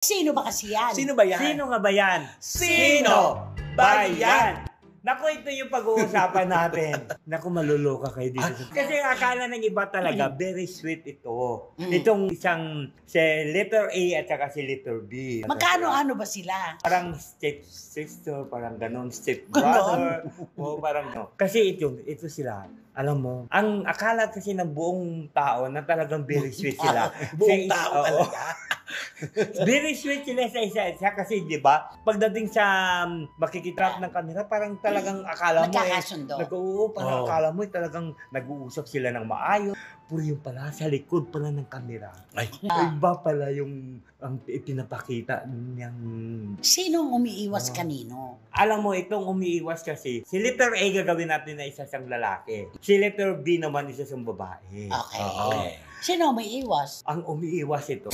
Sino ba kasi yan? Sino ba yan? Sino nga ba yan? Sino ba yan? Naku, ito yung pag-uusapan natin. Naku, maluluka kayo dito. Kasi akala ng iba talaga, very sweet ito. Itong isang si letter A at saka si letter B. Magkano-ano ba sila? Parang step sister, parang ganon, step brother. O parang no. Kasi ito sila. Alam mo, ang akala kasi ng buong tao na talagang very sweet sila. Buong tao talaga. Very sweet sila sa isa kasi, di ba? Pagdating sa makikitrap ng camera, parang talagang akala mo akala mo talagang nag-uusap sila ng maayos. Puro yung pala sa likod pala ng camera. Iba pala yung ang pinapakita niyang... Sinong umiiwas kanino? Alam mo, itong umiiwas kasi, si letter A gagawin natin na isa siyang lalaki. Si letter B naman isa siyang babae. Okay. Sino umiiwas? Ang umiiwas ito.